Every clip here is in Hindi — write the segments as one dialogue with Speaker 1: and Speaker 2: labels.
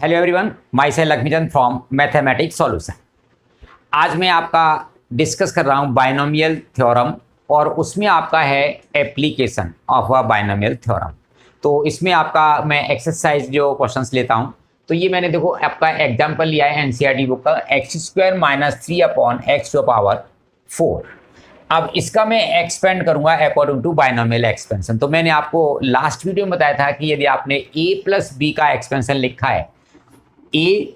Speaker 1: Hello everyone, my self Laxmichand from mathematics solution. आज मैं आपका डिस्कस कर रहा हूँ बाइनोमियल थ्योरम और उसमें आपका है application of a binomial theorem. तो इसमें आपका मैं एक्सरसाइज जो क्वेश्चंस लेता हूँ, तो ये मैंने देखो आपका एग्जांपल लिया है एनसीईआरटी बुक का, x² - 3 upon x to power 4। अब इसका मैं एक्सपेंड करूंगा अकॉर्डिंग टू बाइनोमियल एक्सपेंशन। तो मैंने आपको लास्ट वीडियो में बताया था कि यदि आपने a प्लस बी का एक्सपेंशन लिखा है, a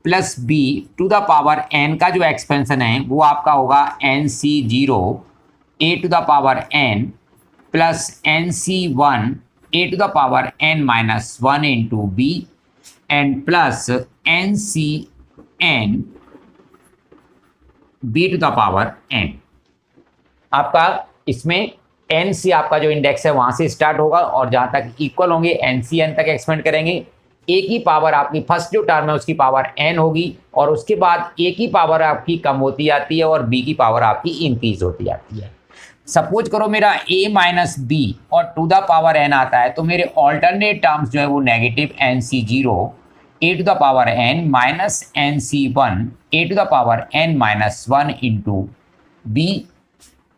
Speaker 1: plus B to the power n का जो एक्सपेंशन है वो आपका होगा nc0 a to the power n plus nc1 a to the power n minus 1 into b and plus ncn b to the power n। आपका इसमें n से आपका जो इंडेक्स है वहां से स्टार्ट होगा और जहां तक इक्वल होंगे ncn तक एक्सपेंड करेंगे। a की पावर आपकी फर्स्ट जो टर्म है उसकी पावर n होगी और उसके बाद a की पावर आपकी कम होती जाती है और b की पावर आपकी इंक्रीज होती जाती है। सपोज करो मेरा a माइनस बी और टू द पावर n आता है, तो मेरे ऑल्टरनेट टर्म्स जो है वो negative nc0 a to the power n minus nc1 a to the power n minus 1 into b।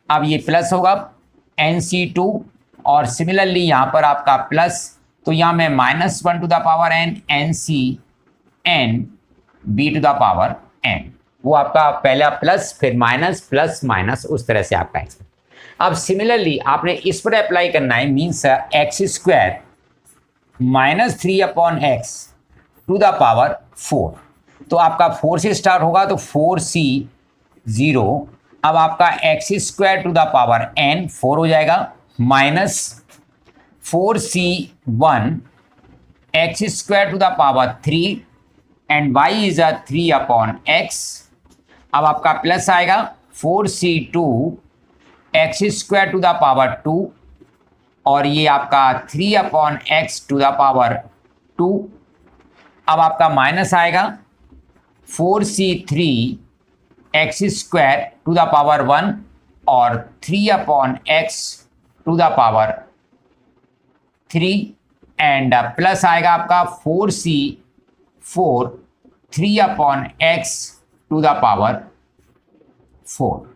Speaker 1: अब ये प्लस होगा nc2 और सिमिलरली यहाँ पर आपका प्लस, तो यहाँ मैं -1 to the power n ncn b to the power n। वो आपका पहला प्लस फिर माइनस प्लस माइनस, उस तरह से आपका एक्सपेंशन। अब सिमिलरली आपने इस पर अप्लाई करना है, means x² - 3 upon x to the power 4। तो आपका 4 से स्टार्ट होगा तो 4c0। अब आपका x² to the power n 4 हो जाएगा minus 4c1 x² to the power 3 and y is 3 upon x। अब आपका प्लस आएगा 4c2 x² to the power 2 और ये आपका 3 upon x to the power 2। अब आपका माइनस आएगा 4c3 x² to the power 1 और 3 upon x to the power 3 and plus आएगा आपका 4c4 3 upon x to the power 4।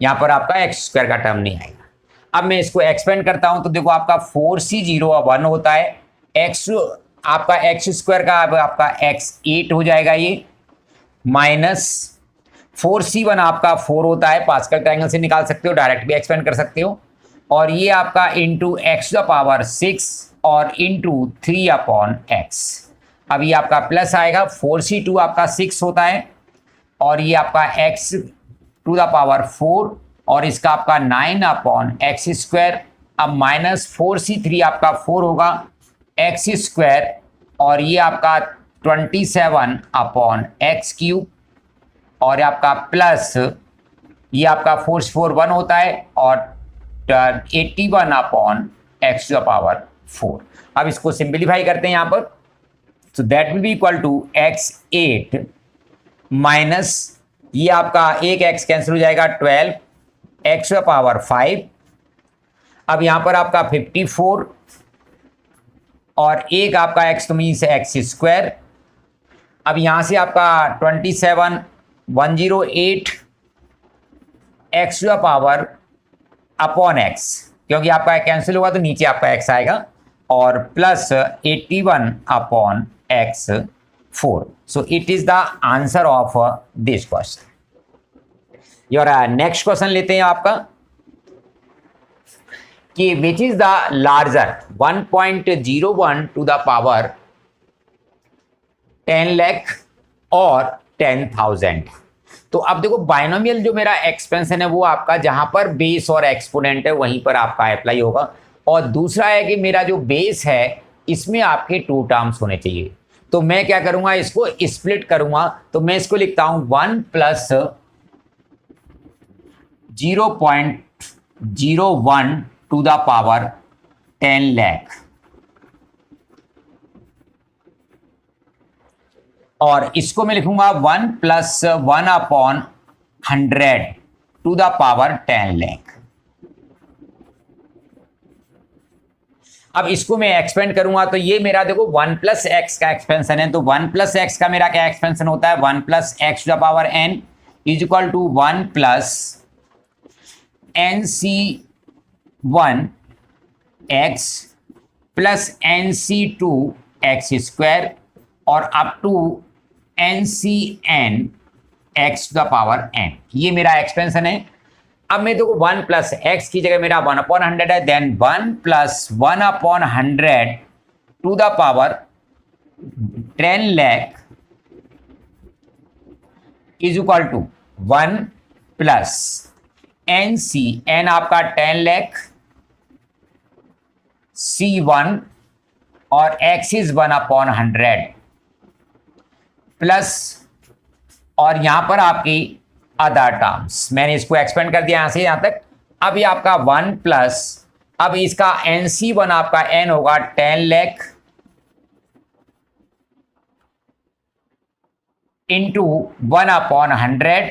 Speaker 1: यहाँ पर आपका x² का टर्म नहीं आएगा। अब मैं इसको एक्सपेंड करता हूँ तो देखो आपका 4c0 1 होता है, x आपका x² का अब आपका x8 हो जाएगा ये, माइनस 4c1 आपका 4 होता है, पास्कल ट्रायंगल से निकाल सकते हो, डायरेक्ट भी एक्सपेंड कर सकते हो, और ये आपका into x to the power 6 और इंटू 3 अपॉन x। अब ये आपका प्लस आएगा 4c2 आपका 6 होता है और ये आपका x टू द पावर 4 और इसका आपका 9 अपॉन x²। अब माइनस 4c3 आपका 4 होगा x² और ये आपका 27 अपॉन x³ और आपका प्लस ये आपका 4 1 होता है और 81 upon x to the power 4। अब इसको सिंप्लीफाई करते हैं यहाँ पर, तो that will be equal to x8 minus ये आपका एक x कैंसिल हो जाएगा 12 x टू द पावर 5। अब यहाँ पर आपका 54 और एक आपका x तो मीन्स x²। अब यहाँ से आपका 27 108 x to the power upon x, क्योंकि आपका कैंसिल होगा तो नीचे आपका x आएगा, और plus 81 upon x4। So it is the answer of this question. Your next question लेते हैं आपका कि which is the larger 1.01 to the power 10 lakh और 10,000। तो अब देखो बाइनोमियल जो मेरा एक्सपेंशन है वो आपका जहां पर बेस और एक्सपोनेंट है वहीं पर आपका अप्लाई होगा, और दूसरा है कि मेरा जो बेस है इसमें आपके 2 टर्म्स होने चाहिए। तो मैं क्या करूंगा, इसको स्प्लिट करूंगा, तो मैं इसको लिखता हूं 1 plus 0.01 to the power 10 lakh और इसको मैं लिखूंगा 1 plus 1 upon 100 to the power 10 lakh. अब इसको मैं एक्सपेंड करूंगा तो ये मेरा देखो 1 प्लस एक्स का एक्सपेंशन है, तो 1 प्लस एक्स का मेरा क्या एक्सपेंशन होता है, 1 plus x to the power n is equal to 1 plus n C 1 x plus n C 2 x square और up to n C n x to the power n, ये मेरा एक्सपेंशन है। अब मैं देखो 1 प्लस एक्स की जगह मेरा 1/100 है, then 1 plus 1/100 to the power 10 lakh is equal to 1 plus n C, n आपका 10 लाख, C1 और x इज 1/100 प्लस, और यहां पर आपकी अदर टर्म्स, मैंने इसको एक्सपेंड कर दिया यहां से यहां तक। अब ये आपका 1 प्लस, अब इसका NC1 आपका n होगा 10 lakh into 1/100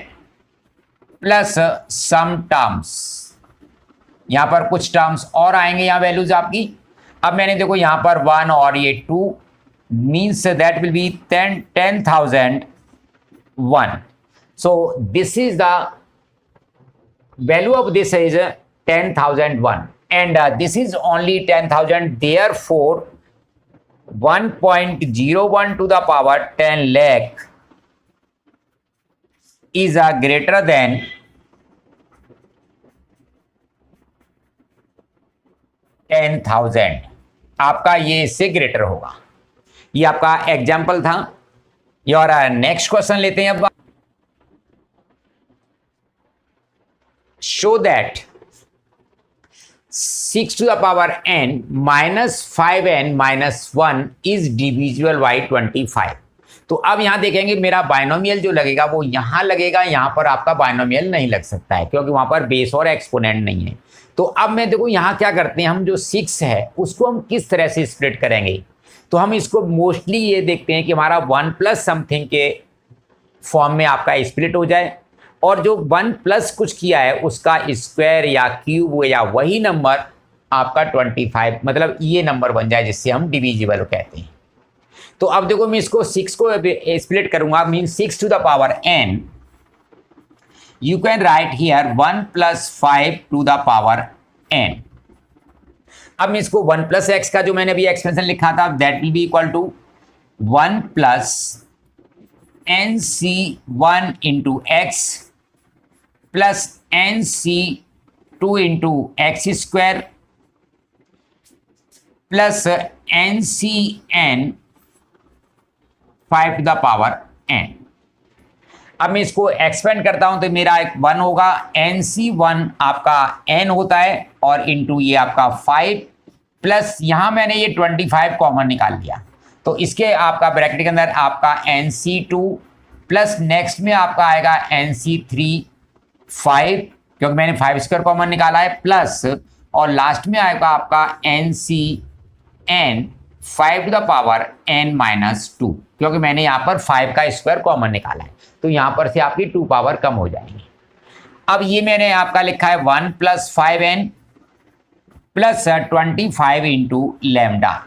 Speaker 1: plus some terms, यहां पर कुछ टर्म्स और आएंगे यहां वैल्यूज आपकी। अब मैंने देखो यहां पर 1 और ये 2 means that will B 10,001. So this is the value of this is 10,001 and this is only 10,000, therefore 1.01 to the power 10 lakh is greater than 10,000, आपका ये इससे ग्रेटर होगा। ये आपका एग्जाम्पल था। और नेक्स्ट क्वेश्चन लेते हैं अब। Show that 6 to the power n minus 5n minus 1 is divisible by 25. तो अब यहां देखेंगे मेरा बाइनोमियल जो लगेगा वो यहां लगेगा, यहां पर आपका बाइनोमियल नहीं लग सकता है क्योंकि वहां पर बेस और एक्सपोनेंट नहीं है। तो अब मैं देखो यहां क्या करते हैं, हम जो 6 है उसको हम किस तरह से स्प्लिट करेंगे, तो हम इसको मोस्टली ये देखते हैं कि हमारा 1 प्लस समथिंग के फॉर्म में आपका स्प्लिट हो जाए, और जो 1 प्लस कुछ किया है उसका स्क्वायर या क्यूब या वही नंबर आपका 25, मतलब ये नंबर बन जाए जिससे हम डिविजिबल कहते हैं। तो अब देखो मैं इसको 6 को स्प्लिट करूंगा, mean 6 to the power n, you can write here 1 plus 5 to the power n। अब मैं इसको 1 प्लस एक्स का जो मैंने अभी एक्सपेंशन लिखा था that will be equal to 1 plus NC1 into x plus NC2 into x square plus NCN 5 to the power n। अब मैं इसको एक्सपेंड करता हूं तो मेरा एक 1 होगा, NC1 आपका n होता है और इंटू ये आपका 5 प्लस यहां मैंने ये 25 कॉमन निकाल लिया, तो इसके आपका ब्रैकेट के अंदर आपका NC2 प्लस नेक्स्ट में आपका आएगा NC3 5 क्योंकि मैंने 5 स्क्वायर कॉमन निकाला है, प्लस और लास्ट में आएगा आपका NCN 5 to the power n minus 2 क्योंकि मैंने यहाँ पर 5 का स्क्वायर कॉमन निकाला है, तो यहाँ पर से आपकी 2 पावर कम हो जाएंगी। अब ये मैंने आपका लिखा है 1 plus 5n plus 25 into lambda,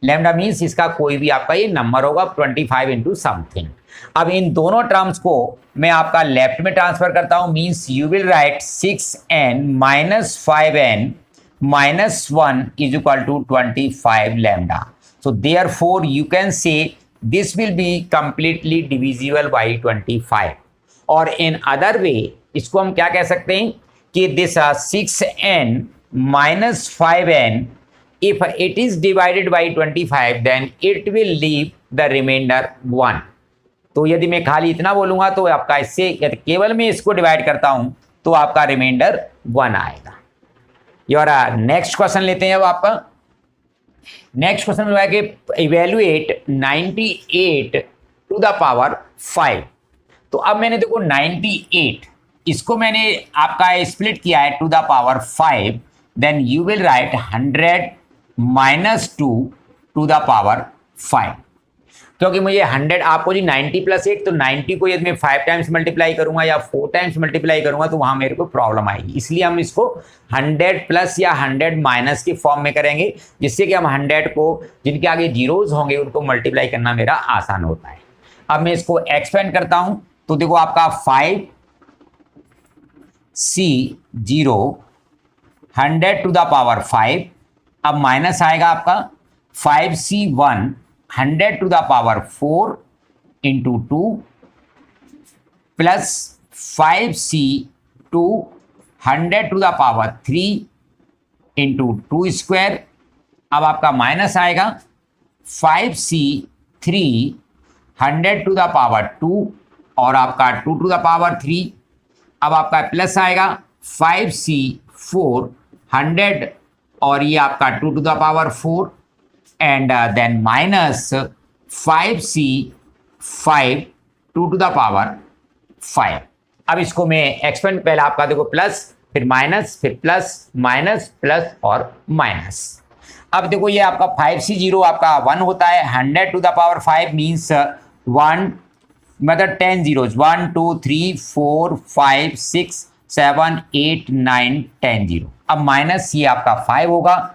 Speaker 1: lambda means इसका कोई भी आपका ये नंबर होगा 25 इंटू समथिंग। अब इन दोनों टर्म्स को मैं आपका लेफ्ट में ट्रांसफर करता हूं, means you will right 6n minus 5n minus 1 is equal to 25 lambda. So therefore you can say this will be completely divisible by 25. और in other way इसको हम क्या कह सकते हैं कि this 6n minus 5n if it is divided by 25 then it will leave the remainder 1. तो यदि मैं खाली इतना बोलूंगा तो आपका इससे यदि केवल मैं इसको डिवाइड करता हूं तो आपका रिमाइंडर 1 आएगा। और नेक्स्ट क्वेश्चन लेते हैं। अब आपका नेक्स्ट क्वेश्चन में कि इवेल्युएट 98 टू द पावर 5। तो अब मैंने देखो 98 इसको मैंने आपका स्प्लिट किया है to the power 5, then you will write 100 minus 2 to the power 5। क्योंकि मुझे 100 आपको जी 90 + 8, तो 90 को यदि मैं 5 टाइम्स मल्टीप्लाई करूंगा या 4 टाइम्स मल्टीप्लाई करूंगा तो वहां मेरे को प्रॉब्लम आएगी। इसलिए हम इसको 100 प्लस या 100 माइनस के फॉर्म में करेंगे, जिससे कि हम 100 को जिनके आगे जीरोज होंगे उनको मल्टीप्लाई करना मेरा आसान होता है। अब मैं इसको एक्सपेंड करता हूं तो देखो आपका 5C0 100 टू द पावर 5, अब माइनस आएगा आपका 5C1 100 to the power 4 into 2 plus 5C2 100 to the power 3 into 2 square. अब आपका माइनस आएगा 5C3 100 टू द पावर 2 और आपका 2 टू द पावर 3। अब आपका प्लस आएगा 5C4 100 और ये आपका 2 to the power 4 and then minus 5C5 2 to the power 5। अब इसको मैं एक्सपेंड, पहले आपका देखो प्लस फिर माइनस फिर प्लस माइनस प्लस और माइनस। अब देखो ये आपका 5C0 आपका 1 होता है, 100 टू द पावर 5 मीन्स 1 मतलब 10 जीरोज, 1 2 3 4 5 6 7 8 9 10 जीरो। अब माइनस ये आपका 5 होगा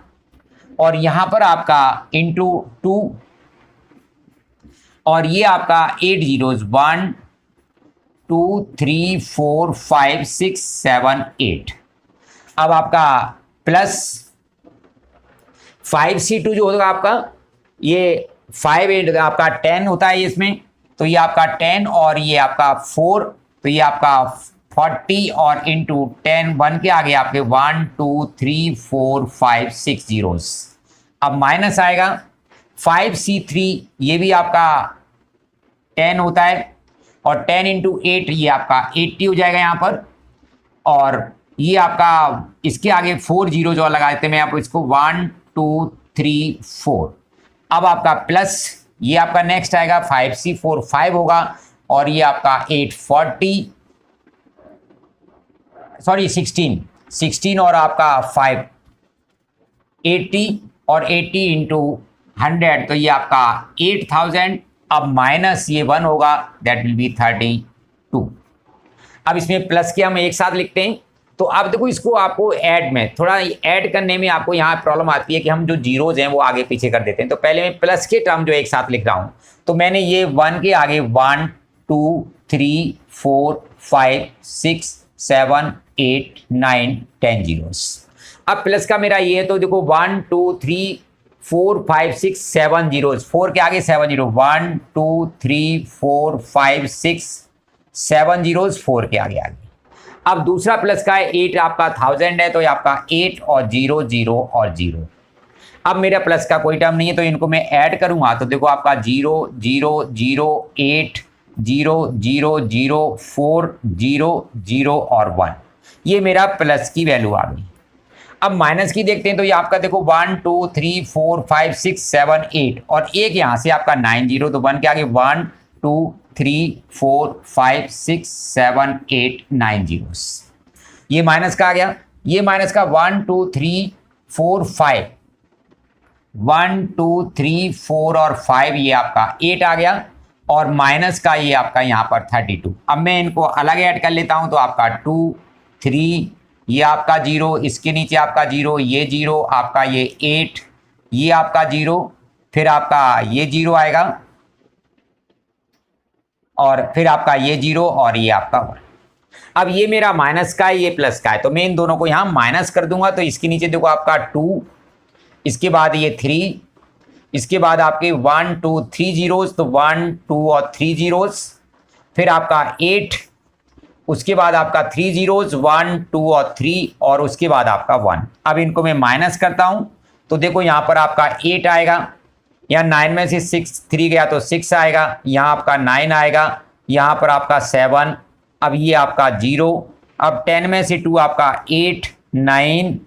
Speaker 1: और यहां पर आपका इंटू 2 और ये आपका 8 जीरोज, 1 2 3 4 5 6 7 8। अब आपका प्लस 5C2 जो होगा आपका ये 5 8 आपका 10 होता है इसमें, तो ये आपका 10 और ये आपका 4, तो ये आपका 40 और इंटू 10 1 के आगे आपके 1 2 3 4 5 6 जीरोस। अब माइनस आएगा 5C3, ये भी आपका 10 होता है और 10 इंटू 8 ये आपका 80 हो जाएगा यहाँ पर, और ये आपका इसके आगे 4 जीरो जो लगा देते हैं, मैं आपको इसको 1 2 3 4। अब आपका प्लस ये आपका नेक्स्ट आएगा 5C4 5 होगा और ये आपका 16 और आपका 5 80 और 80 इंटू 100, तो ये आपका 8000। अब माइनस ये 1 होगा, दैट विल बी 32। अब इसमें प्लस के हम एक साथ लिखते हैं, तो अब देखो इसको आपको ऐड में थोड़ा ऐड करने में आपको यहाँ प्रॉब्लम आती है कि हम जो जीरोज हैं वो आगे पीछे कर देते हैं। तो पहले मैं प्लस के टर्म जो एक साथ लिख रहा हूँ, तो मैंने ये 1 के आगे 1 2 3 4 5 6 7 8 9 10 जीरोस। अब प्लस का मेरा ये है, तो देखो 1 2 3 4 5 6 7 जीरोस, 4 के आगे 7 जीरो, 1 2 3 4 5 6 7 जीरोस 4 के आगे आगे। अब दूसरा प्लस का है 8 आपका 1000 है, तो ये आपका 8 और 0 0 और 0। अब मेरा प्लस का कोई टर्म नहीं है, तो इनको मैं ऐड करूंगा तो देखो आपका 0 0 0 8 0 0 0 4 0 0 और 1, ये मेरा प्लस की वैल्यू आ गई। अब माइनस की देखते हैं, तो ये आपका देखो 1 2 3 4 5 6 7 8 और एक यहाँ से आपका 9 जीरो, तो 1 के आगे 1 2 3 4 5 6 7 8 9 जीरोस। ये माइनस का आ गया, ये माइनस का 1 2 3 4 5 1 2 3 4 और 5 ये आपका 8 आ गया, और माइनस का ये आपका यहाँ पर 32। अब मैं इनको अलग ऐड कर लेता हूँ, तो आपका 2 3 ये आपका 0, इसके नीचे आपका 0, ये 0 आपका, ये 8 ये आपका 0, फिर आपका ये 0 आएगा और फिर आपका ये 0 और ये आपका 1। अब ये मेरा माइनस का है, ये प्लस का है, तो मैं इन दोनों को यहाँ माइनस कर दूंगा, तो इसके नीचे देखो आपका 2, इसके बाद ये 3, इसके बाद आपके 1 2 3 जीरोस, तो 1 2 और 3 जीरोस, फिर आपका 8, उसके बाद आपका 3 जीरोस 1 2 और 3 और उसके बाद आपका 1। अब इनको मैं माइनस करता हूँ, तो देखो यहाँ पर आपका 8 आएगा, यहाँ 9 में से 3 गया तो 6 आएगा, यहाँ आपका 9 आएगा, यहाँ पर आपका 7, अब ये आपका 0, अब 10 में से 2 आपका 8 9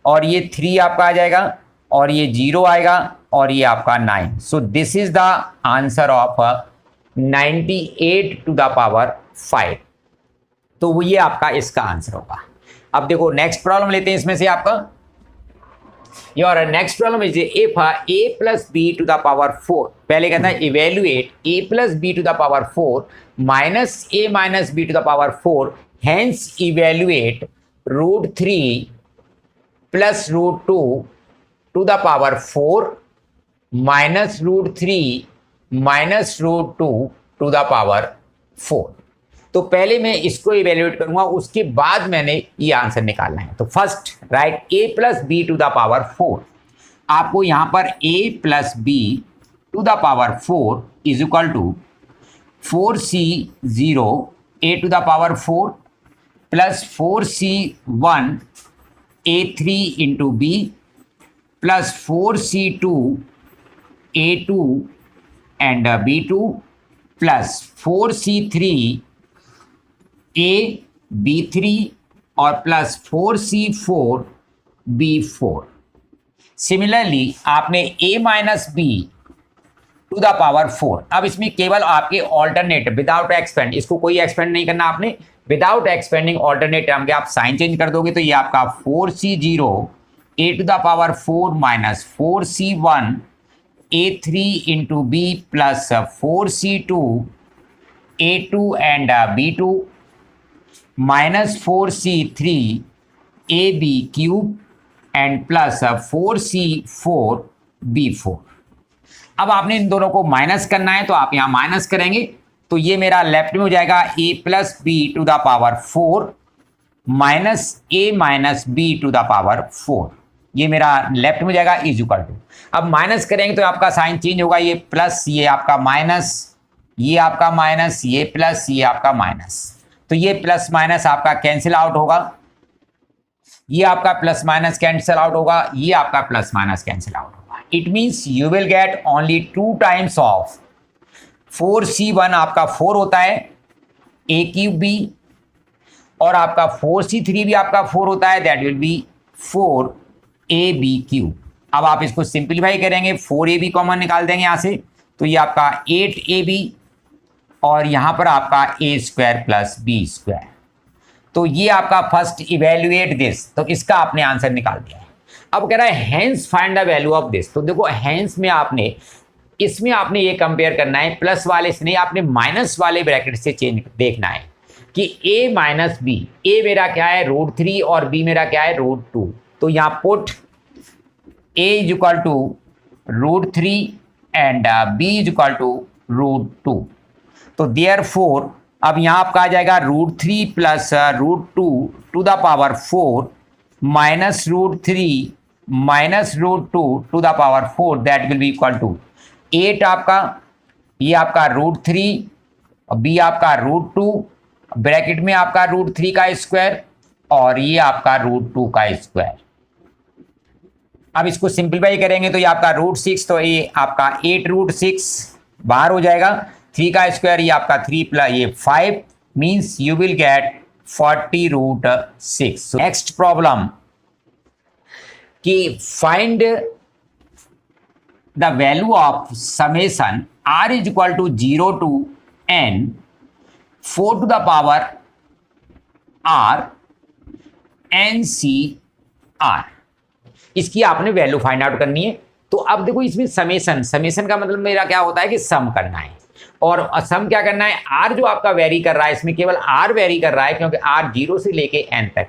Speaker 1: और ये 3 आपका आ जाएगा और ये 0 आएगा और ये आपका 9। So this is the answer of 98 to the power 5। तो वो ये आपका इसका आंसर होगा। अब देखो नेक्स्ट प्रॉब्लम लेते हैं इसमें से आपका Your next problem is if a plus b to the power 4, पहले कहता है evaluate a plus b to the power 4 minus a minus b to the power 4, hence evaluate root 3 plus root 2 to the power 4 minus root 3 minus root 2 to the power 4। तो पहले मैं इसको इवेल्युएट करूंगा, उसके बाद मैंने ये आंसर निकालना है। तो first write a plus B to the power 4, आपको यहां पर a plus B to the power 4 is equal to 4c0 a to the power 4 plus 4c1 a3 into B plus 4c2 a2 and b2 plus 4c3 a b3 और प्लस 4c4 b4। सिमिलरली आपने a minus B to the power 4, अब इसमें केवल आपके ऑल्टरनेट विदाउट एक्सपेंड, इसको कोई एक्सपेंड नहीं करना आपने, विदाउट एक्सपेंडिंग ऑल्टरनेट टर्म के आप साइन चेंज कर दोगे तो ये आपका 4c0 a to the power 4 minus 4c1 a3 into B plus 4c2 a2 and b2 minus 4c3 ab cube and plus 4c4 b4। अब आपने इन दोनों को माइनस करना है तो आप यहां माइनस करेंगे तो ये मेरा लेफ्ट में हो जाएगा a plus B to the power 4 minus a minus B to the power 4, ये मेरा लेफ्ट में हो जाएगा इज इक्वल टू। अब माइनस करेंगे तो आपका साइन चेंज होगा, ये प्लस ये आपका माइनस, ये आपका माइनस, ये प्लस ये आपका माइनस, तो ये प्लस माइनस आपका कैंसिल आउट होगा, ये आपका प्लस माइनस कैंसिल आउट होगा, ये आपका प्लस माइनस कैंसिल आउट होगा। It means you will get only 2 times of 4c1 आपका 4 होता है a क्यूब b, और आपका 4c3 भी आपका 4 होता है, that will B 4ab cube. अब आप इसको सिंप्लीफाई करेंगे, 4ab कॉमन निकाल देंगे यहां से, तो ये आपका 8ab और यहां पर आपका a square plus b square. तो ये आपका फर्स्ट इवेल्युएट दिस, तो इसका आपने आंसर निकाल दिया है। अब कह रहा है hence find the value of this, तो देखो हेंस में आपने इसमें आपने ये कंपेयर करना है, प्लस वाले से नहीं, आपने माइनस वाले ब्रैकेट से चेंज देखना है कि a माइनस बी, a मेरा क्या है √3 और b मेरा क्या है √2, तो यहां put a is equal to √3 and b is equal to √2। तो देयरफॉर अब यहां आपका आ जाएगा √3 plus √2 to the power 4 minus √3 minus √2 to the power 4, that will be equal to 8 आपका, ये आपका √3 और b आपका √2, ब्रैकेट में आपका √3 का स्क्वायर और ये आपका √2 का स्क्वायर। अब इसको सिंप्लीफाई करेंगे तो ये आपका √6, तो ये आपका 8√6 बाहर हो जाएगा, 3 का स्क्वायर ये आपका 3 प्लस ये 5, means you will get 40√6। Next problem कि find the value of summation r is equal to 0 to n 4 to the power r n c r, इसकी आपने वैल्यू फाइंड आउट करनी है। तो अब देखो इसमें समेशन का मतलब मेरा क्या होता है कि सम करना है, और सम क्या करना है, r जो आपका वेरी कर रहा है, इसमें केवल r वेरी कर रहा है क्योंकि r 0 से लेके n तक।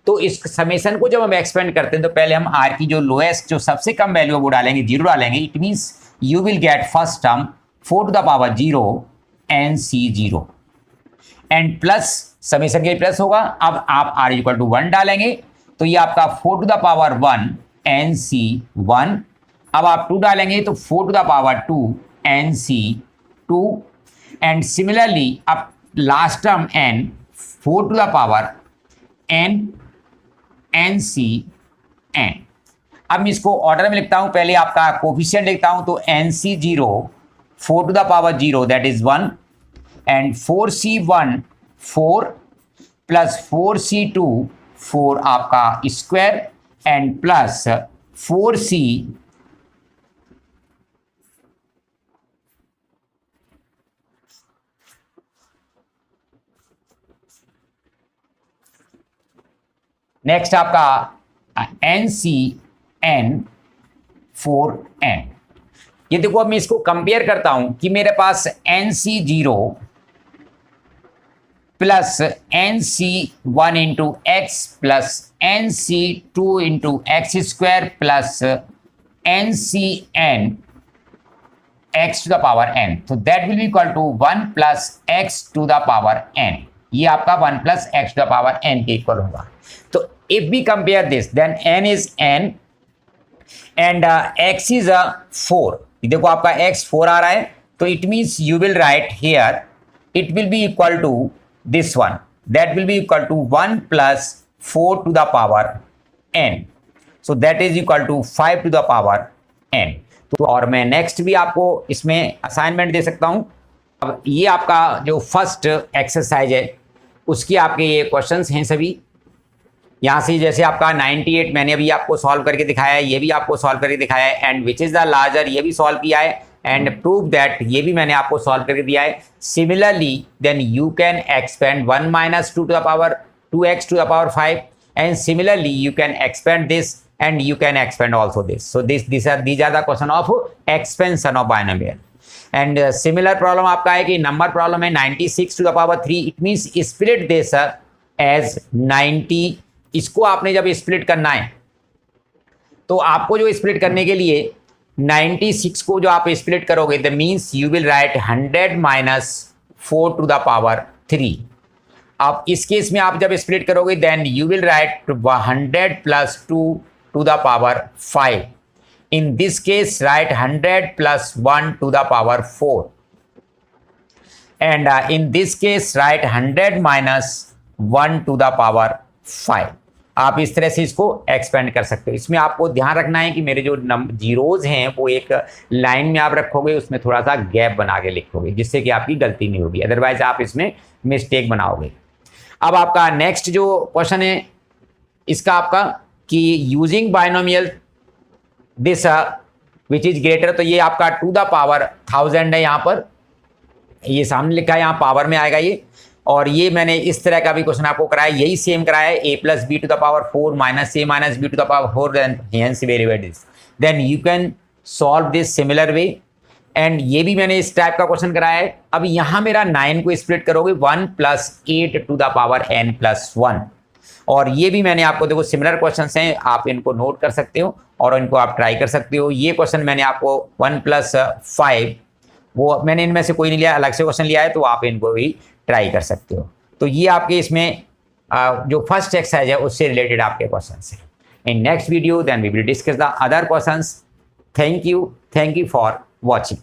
Speaker 1: तो इस समेशन को जब हम एक्सपेंड करते हैं तो पहले हम r की जो लोएस्ट जो सबसे कम वैल्यू है वो डालेंगे, 0 डालेंगे। It means you will get first term 4 to the power 0 nc0 and plus summation के प्लस होगा। अब आप r इक्वल टू 1 डालेंगे तो ये आपका 4 टू द पावर 1 nc1। अब आप 2 डालेंगे तो 4 to the power 2 nc2 and similarly अब last term n 4 to the power n nc n। अब मैं इसको ऑर्डर में लिखता हूं, पहले आपका कोफिशिएंट लिखता हूं, तो nc0 4 to the power 0 that is 1 and 4c1 4 plus 4c2 4 आपका square and plus 4c next आपका nc n for n। ये देखो अब मैं इसको कंपेयर करता हूं कि मेरे पास nc0 plus nc1 into x plus nc2 into x square plus ncn x to the power n, तो that will be equal to 1 plus x to the power n। ये आपका 1 plus x to the power n के इक्वल होगा। तो if we compare this then n is n and x is 4। देखो आपका x 4 आ रहा है, तो it means you will write here it will be equal to this one, that will be equal to 1 plus 4 to the power n, so that is equal to 5 to the power n। तो और मैं नेक्स्ट भी आपको इसमें असाइनमेंट दे सकता हूं। अब ये आपका जो फर्स्ट एक्सरसाइज है उसकी आपके ये क्वेश्चंस हैं सभी। यहाँ से जैसे आपका 98 मैंने अभी आपको सॉल्व करके दिखाया है, ये भी आपको सॉल्व करके दिखाया है, and which is the larger ये भी सॉल्व किया है, एंड प्रूव दैट ये भी मैंने आपको सॉल्व करके दिया है। Similarly then you can expand 1 minus 2 to the power 2x to the power 5, and similarly you can expand this and you can expand also this. So these are the question of expansion of binomial. And similar problem आपका है कि number problem है 96 to the power 3, it means split this as 90। इसको आपने जब split करना है तो आपको जो split करने के लिए 96 को जो आप split करोगे that means you will write 100 minus 4 to the power 3। अब इस केस में आप जब split करोगे then you will write 100 plus 2 to the power 5. In this case, write 100 plus 1 to the power 4. And in this case, write 100 minus 1 to the power 5. आप इस तरह से इसको एक्सपेंड कर सकते हो। इसमें आपको ध्यान रखना है कि मेरे जो जीरोज हैं वो एक लाइन में आप रखोगे, उसमें थोड़ा सा गैप बना के लिखोगे जिससे कि आपकी गलती नहीं होगी, अदरवाइज आप इसमें मिस्टेक बनाओगे। अब आपका नेक्स्ट जो क्वेश्चन है इसका आपका कि using binomial this which is greater, तो ये आपका टू द पावर 1000 है, यहाँ पर ये सामने लिखा है, यहाँ पावर में आएगा ये। और ये मैंने इस तरह का भी क्वेश्चन आपको कराया, यही सेम कराया है, a plus B to the power 4 minus a minus B to the power 4, then you can solve this similar way. And ये भी मैंने इस टाइप का क्वेश्चन कराया है। अब यहाँ मेरा 9 को स्प्लिट करोगे 1 plus 8 to the power n plus 1, और ये भी मैंने आपको देखो सिमिलर क्वेश्चंस हैं, आप इनको नोट कर सकते हो और इनको आप ट्राई कर सकते हो। ये क्वेश्चन मैंने आपको 1 प्लस 5 वो मैंने इनमें से कोई नहीं लिया, अलग से क्वेश्चन लिया है, तो आप इनको भी ट्राई कर सकते हो। तो ये आपके इसमें जो फर्स्ट एक्सरसाइज है उससे रिलेटेड आपके क्वेश्चन हैं। In next video then we will discuss the other questions. Thank you for watching.